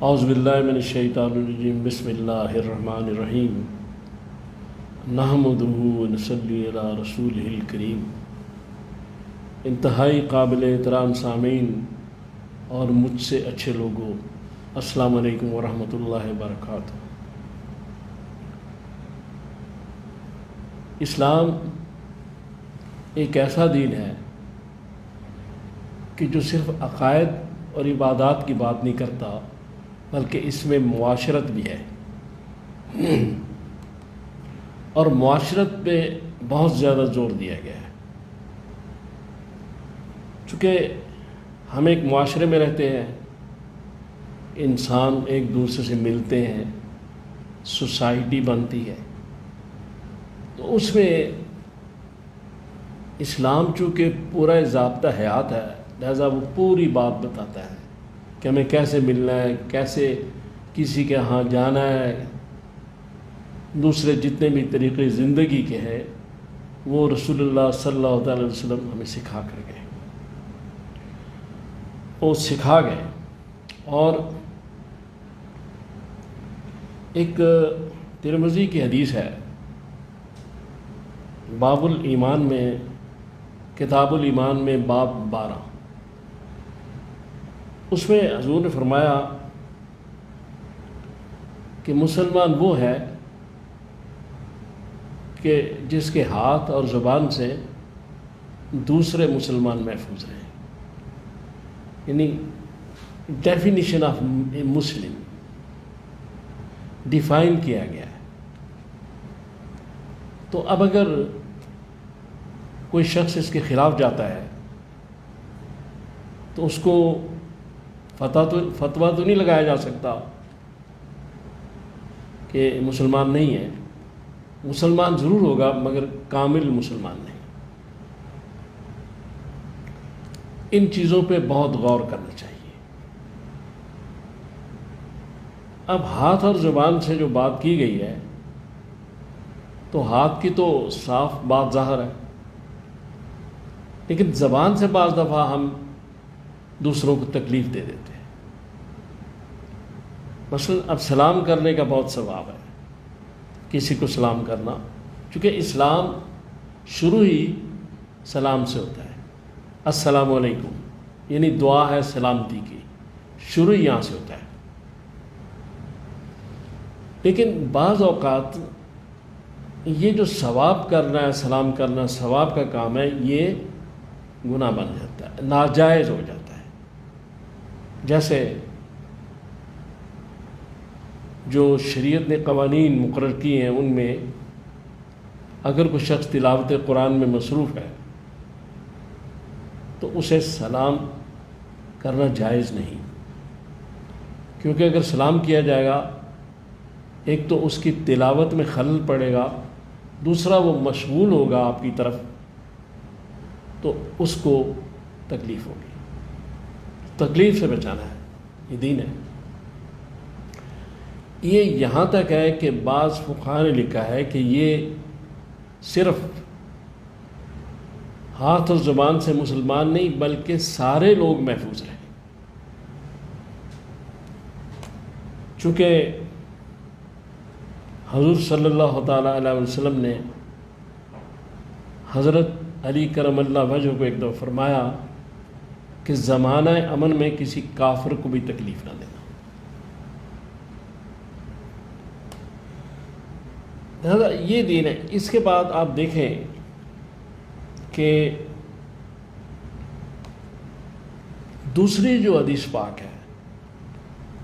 اعوذ باللہ من الشیطان الرجیم بسم اللہ الرحمن الرحیم نحمدہ ونصلی علی رسولہ الکریم۔ انتہائی قابل احترام سامعین اور مجھ سے اچھے لوگوں، السلام علیکم ورحمۃ اللہ وبرکاتہ۔ اسلام ایک ایسا دین ہے کہ جو صرف عقائد اور عبادات کی بات نہیں کرتا بلکہ اس میں معاشرت بھی ہے، اور معاشرت پہ بہت زیادہ زور دیا گیا ہے۔ چونکہ ہم ایک معاشرے میں رہتے ہیں، انسان ایک دوسرے سے ملتے ہیں، سوسائٹی بنتی ہے، تو اس میں اسلام چونکہ پورا ضابطہ حیات ہے، لہذا وہ پوری بات بتاتا ہے کہ ہمیں کیسے ملنا ہے، کیسے کسی کے ہاں جانا ہے۔ دوسرے جتنے بھی طریقے زندگی کے ہیں وہ رسول اللہ صلی اللہ تعالی وسلم ہمیں سکھا کر گئے، وہ سکھا گئے۔ اور ایک ترمذی کی حدیث ہے، باب الایمان میں، کتاب الایمان میں باب 12، اس میں حضور نے فرمایا کہ مسلمان وہ ہے کہ جس کے ہاتھ اور زبان سے دوسرے مسلمان محفوظ رہیں، یعنی definition of a Muslim define کیا گیا ہے۔ تو اب اگر کوئی شخص اس کے خلاف جاتا ہے تو اس کو فتویٰ تو نہیں لگایا جا سکتا کہ مسلمان نہیں ہے، مسلمان ضرور ہوگا مگر کامل مسلمان نہیں۔ ان چیزوں پہ بہت غور کرنا چاہیے۔ اب ہاتھ اور زبان سے جو بات کی گئی ہے تو ہاتھ کی تو صاف بات ظاہر ہے، لیکن زبان سے بعض دفعہ ہم دوسروں کو تکلیف دے دیتے ہیں۔ مثلا اب سلام کرنے کا بہت ثواب ہے، کسی کو سلام کرنا، چونکہ اسلام شروع ہی سلام سے ہوتا ہے۔ السلام علیکم یعنی دعا ہے سلامتی کی، شروع ہی یہاں سے ہوتا ہے۔ لیکن بعض اوقات یہ جو ثواب کرنا ہے، سلام کرنا ثواب کا کام ہے، یہ گناہ بن جاتا ہے، ناجائز ہو جاتا ہے۔ جیسے جو شریعت نے قوانین مقرر کیے ہیں ان میں اگر کوئی شخص تلاوت قرآن میں مصروف ہے تو اسے سلام کرنا جائز نہیں، کیونکہ اگر سلام کیا جائے گا ایک تو اس کی تلاوت میں خلل پڑے گا، دوسرا وہ مشغول ہوگا آپ کی طرف تو اس کو تکلیف ہوگی۔ تکلیف سے بچانا ہے، یہ دین ہے۔ یہ یہاں تک ہے کہ بعض فقہاء نے لکھا ہے کہ یہ صرف ہاتھ اور زبان سے مسلمان نہیں بلکہ سارے لوگ محفوظ رہیں، چونکہ حضور صلی اللہ تعالیٰ علیہ وسلم نے حضرت علی کرم اللہ وجہ کو ایک دفعہ فرمایا کہ زمانہ امن میں کسی کافر کو بھی تکلیف نہ دینا۔ لہذا یہ دین ہے۔ اس کے بعد آپ دیکھیں کہ دوسری جو حدیث پاک ہے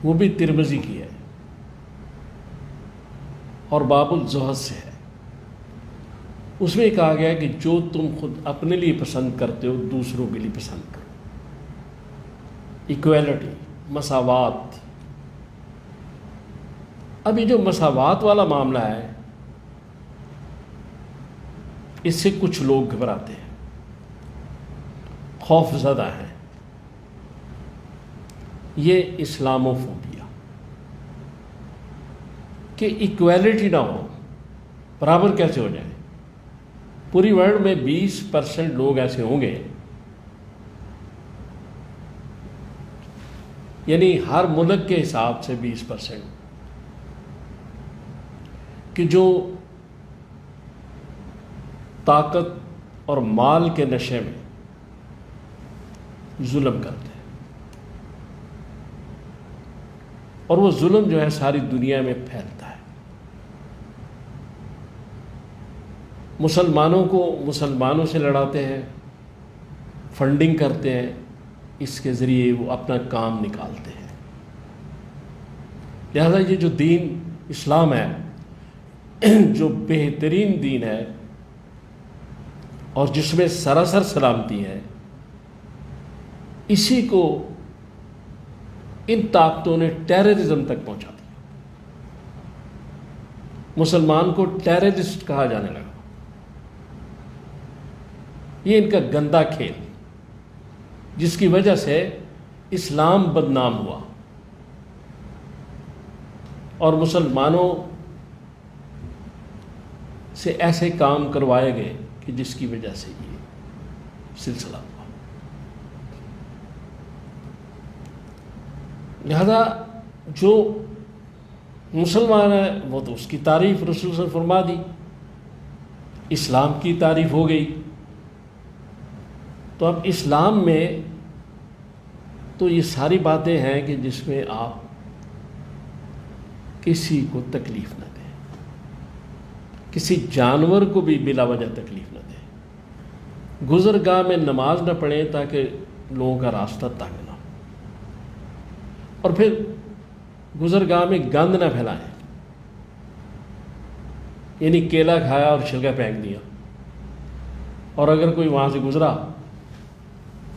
وہ بھی ترمذی کی ہے اور باب الزہد سے ہے۔ اس میں کہا گیا کہ جو تم خود اپنے لیے پسند کرتے ہو دوسروں کے لیے پسند کرو، ایکویلٹی، مساوات۔ اب یہ جو مساوات والا معاملہ ہے اس سے کچھ لوگ گھبراتے ہیں، خوف زدہ ہیں۔ یہ اسلاموفوبیا کہ ایکویلٹی نہ ہو، برابر کیسے ہو جائے۔ پوری ورلڈ میں 20% لوگ ایسے ہوں گے یعنی ہر ملک کے حساب سے 20%، کہ جو طاقت اور مال کے نشے میں ظلم کرتے ہیں، اور وہ ظلم جو ہے ساری دنیا میں پھیلتا ہے۔ مسلمانوں کو مسلمانوں سے لڑاتے ہیں، فنڈنگ کرتے ہیں، اس کے ذریعے وہ اپنا کام نکالتے ہیں۔ لہذا یہ جو دین اسلام ہے، جو بہترین دین ہے اور جس میں سراسر سلامتی ہے، اسی کو ان طاقتوں نے ٹیررزم تک پہنچا دیا۔ مسلمان کو ٹیررسٹ کہا جانے لگا۔ یہ ان کا گندا کھیل، جس کی وجہ سے اسلام بدنام ہوا اور مسلمانوں سے ایسے کام کروائے گئے کہ جس کی وجہ سے یہ سلسلہ ہوا۔ لہذا جو مسلمان ہے وہ تو اس کی تعریف رسول صلی اللہ علیہ وسلم فرما دی، اسلام کی تعریف ہو گئی۔ تو اب اسلام میں تو یہ ساری باتیں ہیں کہ جس میں آپ کسی کو تکلیف نہ دیں، کسی جانور کو بھی بلا وجہ تکلیف نہ دیں، گزرگاہ میں نماز نہ پڑھیں تاکہ لوگوں کا راستہ تنگ نہ ہو، اور پھر گزرگاہ میں گند نہ پھیلائیں، یعنی کیلا کھایا اور چھلکا پھینک دیا، اور اگر کوئی وہاں سے گزرا،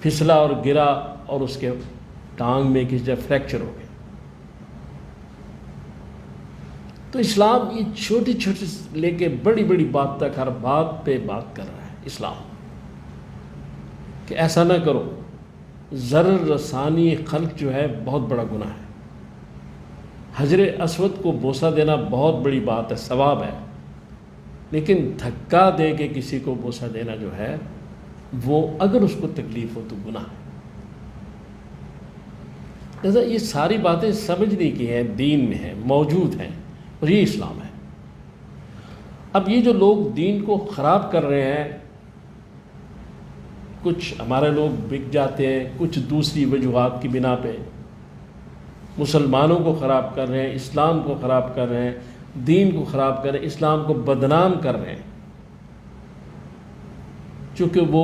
پھسلا اور گرا اور اس کے ٹانگ میں کسی جگہ فریکچر ہو گیا۔ تو اسلام یہ چھوٹی چھوٹی لے کے بڑی بڑی بات تک ہر بات پہ بات کر رہا ہے اسلام، کہ ایسا نہ کرو۔ ضرر رسانی خلق جو ہے بہت بڑا گناہ ہے۔ حجر اسود کو بوسہ دینا بہت بڑی بات ہے، ثواب ہے، لیکن دھکا دے کے کسی کو بوسہ دینا جو ہے وہ اگر اس کو تکلیف ہو تو گناہ ہے۔ لہذا یہ ساری باتیں سمجھنے کی ہیں، دین میں ہیں، موجود ہیں، اور یہ اسلام ہے۔ اب یہ جو لوگ دین کو خراب کر رہے ہیں، کچھ ہمارے لوگ بک جاتے ہیں، کچھ دوسری وجوہات کی بنا پہ مسلمانوں کو خراب کر رہے ہیں، اسلام کو خراب کر رہے ہیں، دین کو خراب کر رہے ہیں، اسلام کو بدنام کر رہے ہیں، چونکہ وہ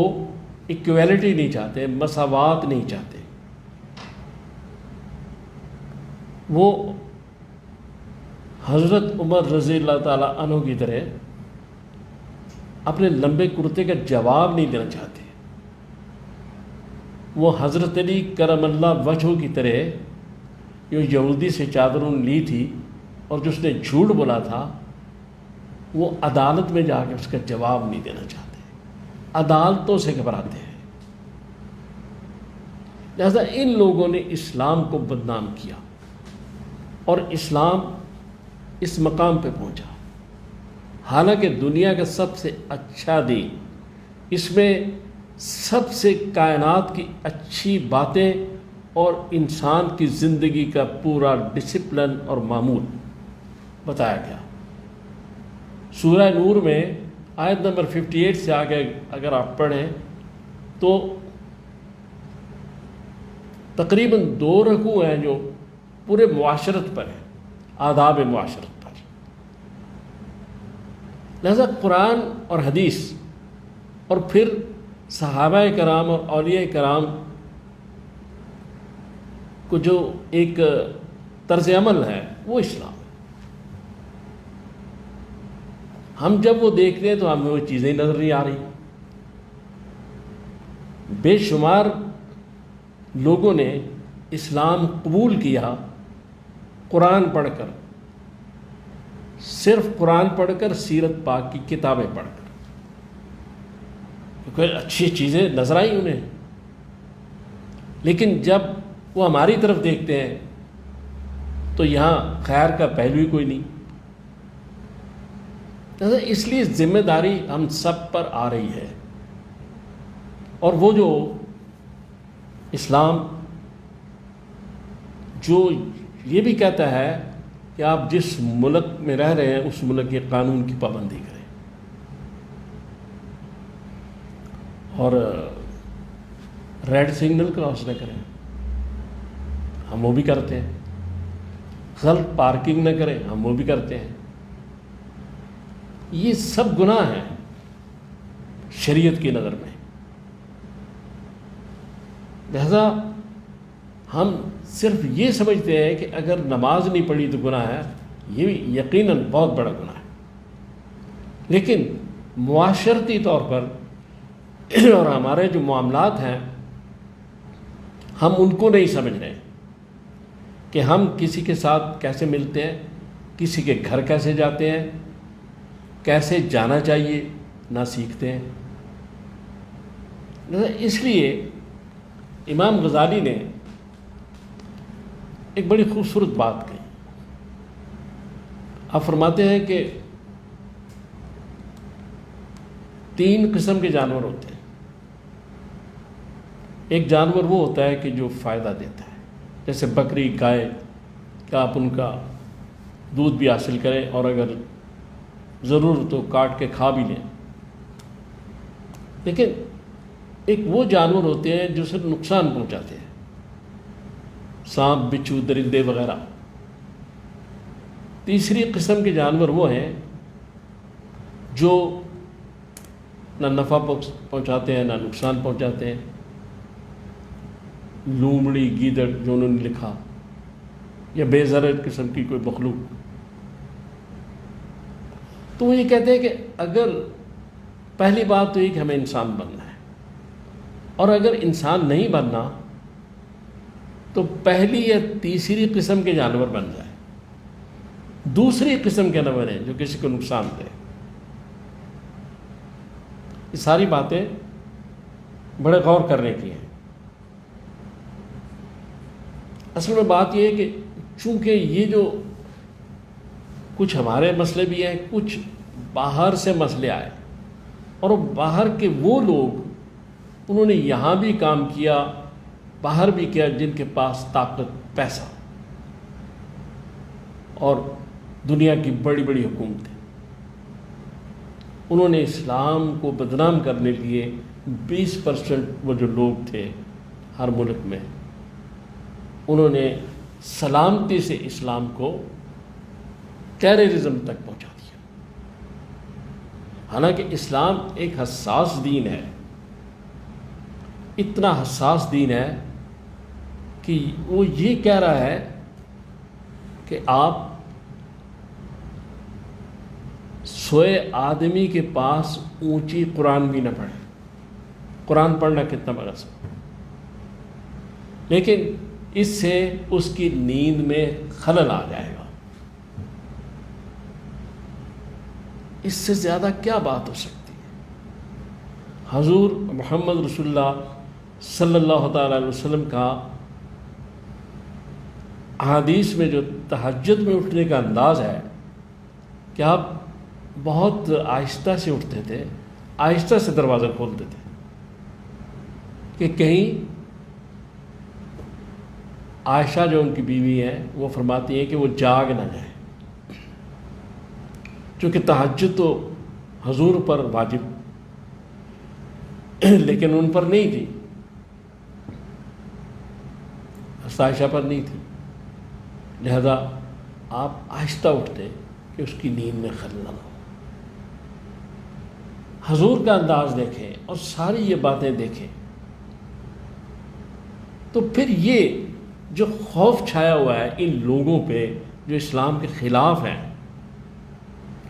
ایکویلٹی نہیں چاہتے، مساوات نہیں چاہتے۔ وہ حضرت عمر رضی اللہ تعالیٰ عنہ کی طرح اپنے لمبے کرتے کا جواب نہیں دینا چاہتے۔ وہ حضرت علی کرم اللہ وجہہ کی طرح جو یہودی سے چادروں لی تھی اور جس نے جھوٹ بولا تھا، وہ عدالت میں جا کے اس کا جواب نہیں دینا چاہتے، عدالتوں سے گھبراتے ہیں۔ لہذا ان لوگوں نے اسلام کو بدنام کیا اور اسلام اس مقام پہ پہنچا، حالانکہ دنیا کا سب سے اچھا دین، اس میں سب سے کائنات کی اچھی باتیں اور انسان کی زندگی کا پورا ڈسپلن اور معمول بتایا گیا۔ سورہ نور میں آیت نمبر 58 سے آگے اگر آپ پڑھیں تو تقریباً 2 رکوع ہیں جو پورے معاشرت پر ہیں، آداب معاشرت پر۔ لہذا قرآن اور حدیث اور پھر صحابہ کرام اور اولیاء کرام کو جو ایک طرز عمل ہے وہ اسلام ہے۔ ہم جب وہ دیکھتے ہیں تو ہمیں وہ چیزیں نظر نہیں آ رہی۔ بے شمار لوگوں نے اسلام قبول کیا قرآن پڑھ کر، صرف قرآن پڑھ کر، سیرت پاک کی کتابیں پڑھ کر، کیونکہ اچھی چیزیں نظر آئیں انہیں، لیکن جب وہ ہماری طرف دیکھتے ہیں تو یہاں خیر کا پہلو ہی کوئی نہیں۔ اس لیے ذمہ داری ہم سب پر آ رہی ہے، اور وہ جو اسلام جو یہ بھی کہتا ہے کہ آپ جس ملک میں رہ رہے ہیں اس ملک کے قانون کی پابندی کریں، اور ریڈ سگنل کراس نہ کریں، ہم وہ بھی کرتے ہیں، غلط پارکنگ نہ کریں، ہم وہ بھی کرتے ہیں۔ یہ سب گناہ ہیں شریعت کی نظر میں، لہذا ہم صرف یہ سمجھتے ہیں کہ اگر نماز نہیں پڑھی تو گناہ ہے، یہ بھی یقیناً بہت بڑا گناہ ہے، لیکن معاشرتی طور پر اور ہمارے جو معاملات ہیں ہم ان کو نہیں سمجھ رہے کہ ہم کسی کے ساتھ کیسے ملتے ہیں، کسی کے گھر کیسے جاتے ہیں، کیسے جانا چاہیے، نہ سیکھتے ہیں۔ اس لیے امام غزالی نے ایک بڑی خوبصورت بات کہی۔ آپ فرماتے ہیں کہ 3 قسم کے جانور ہوتے ہیں۔ ایک جانور وہ ہوتا ہے کہ جو فائدہ دیتا ہے، جیسے بکری، گائے، کہ آپ ان کا دودھ بھی حاصل کریں اور اگر ضرورت تو کاٹ کے کھا بھی لیں۔ لیکن ایک وہ جانور ہوتے ہیں جو صرف نقصان پہنچاتے ہیں، سانپ، بچھو، درندے وغیرہ۔ تیسری قسم کے جانور وہ ہیں جو نہ نفع پہنچاتے ہیں نہ نقصان پہنچاتے ہیں، لومڑی، گیدڑ جو انہوں نے لکھا، یا بے ضرر قسم کی کوئی مخلوق۔ تو وہ یہ کہتے ہیں کہ اگر پہلی بات تو یہ کہ ہمیں انسان بننا ہے، اور اگر انسان نہیں بننا تو پہلی یا تیسری قسم کے جانور بن جائے، دوسری قسم کے نہ بنے جو کسی کو نقصان دے۔ یہ ساری باتیں بڑے غور کرنے کی ہیں۔ اصل میں بات یہ ہے کہ چونکہ یہ جو کچھ ہمارے مسئلے بھی ہیں، کچھ باہر سے مسئلے آئے، اور باہر کے وہ لوگ انہوں نے یہاں بھی کام کیا، باہر بھی کیا، جن کے پاس طاقت، پیسہ اور دنیا کی بڑی بڑی حکومتیں، انہوں نے اسلام کو بدنام کرنے کے لیے 20% وہ جو لوگ تھے ہر ملک میں، انہوں نے سلامتی سے اسلام کو ٹیررزم تک پہنچا دیا۔ حالانکہ اسلام ایک حساس دین ہے، اتنا حساس دین ہے کہ وہ یہ کہہ رہا ہے کہ آپ سوئے آدمی کے پاس اونچی قرآن بھی نہ پڑھیں۔ قرآن پڑھنا کتنا بڑا سب، لیکن اس سے اس کی نیند میں خلل آ جائے گا۔ اس سے زیادہ کیا بات ہو سکتی ہے؟ حضور محمد رسول اللہ صلی اللہ تعالی علیہ وسلم کا احادیث میں جو تہجد میں اٹھنے کا انداز ہے کہ آپ بہت آہستہ سے اٹھتے تھے، آہستہ سے دروازہ کھولتے تھے کہ کہیں عائشہ جو ان کی بیوی ہیں وہ فرماتی ہیں کہ وہ جاگ نہ جائیں، چونکہ تہجد تو حضور پر واجب لیکن ان پر نہیں تھی، عائشہ پر نہیں تھی، لہذا آپ آہستہ اٹھتے کہ اس کی نیند میں خلل نہ ہو۔ حضور کا انداز دیکھیں اور ساری یہ باتیں دیکھیں تو پھر یہ جو خوف چھایا ہوا ہے ان لوگوں پہ جو اسلام کے خلاف ہیں،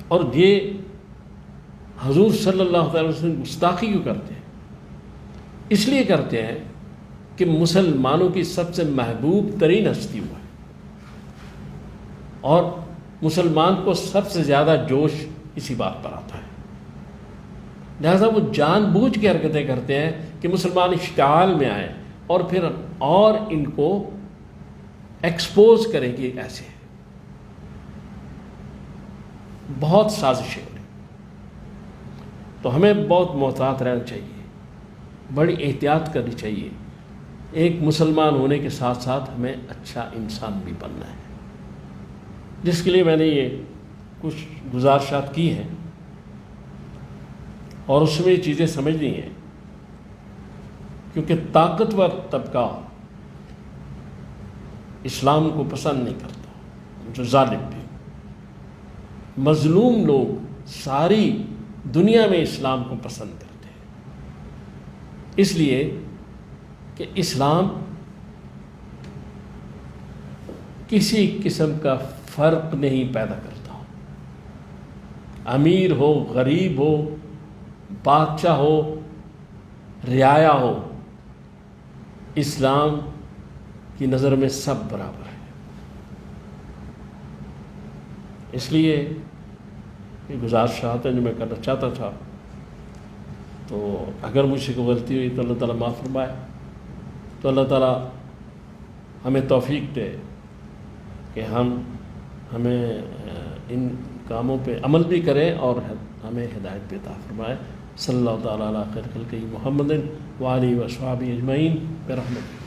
اور یہ حضور صلی اللہ علیہ وسلم گستاخی کیوں کرتے ہیں؟ اس لیے کرتے ہیں کہ مسلمانوں کی سب سے محبوب ترین ہستی ہوا ہے، اور مسلمان کو سب سے زیادہ جوش اسی بات پر آتا ہے، لہذا وہ جان بوجھ کے حرکتیں کرتے ہیں کہ مسلمان اشتعال میں آئیں اور پھر اور ان کو ایکسپوز کریں کہ ایسے ہے۔ بہت سازشیں ہو رہی، تو ہمیں بہت محتاط رہنا چاہیے، بڑی احتیاط کرنی چاہیے ایک مسلمان ہونے کے ساتھ ساتھ ہمیں اچھا انسان بھی بننا ہے، جس کے لیے میں نے یہ کچھ گزارشات کی ہیں اور اس میں یہ چیزیں سمجھنی ہیں، کیونکہ طاقتور طبقہ اسلام کو پسند نہیں کرتا، جو ظالم بھی، مظلوم لوگ ساری دنیا میں اسلام کو پسند کرتے ہیں، اس لیے کہ اسلام کسی قسم کا فرق نہیں پیدا کرتا، امیر ہو، غریب ہو، بادشاہ ہو، رعایا ہو، اسلام کی نظر میں سب برابر ہے۔ اس لیے یہ گزارشات ہیں جو میں کرنا چاہتا تھا، تو اگر مجھ سے کوئی غلطی ہوئی تو اللہ تعالیٰ معاف فرمائے، تو اللہ تعالیٰ ہمیں توفیق دے کہ ہمیں ان کاموں پہ عمل بھی کریں اور ہمیں ہدایت بھی عطا فرمائے۔ صلی اللہ تعالیٰ علیہ خیر خلقہ محمد وآلہ وصحبہ اجمعین برحمتہ۔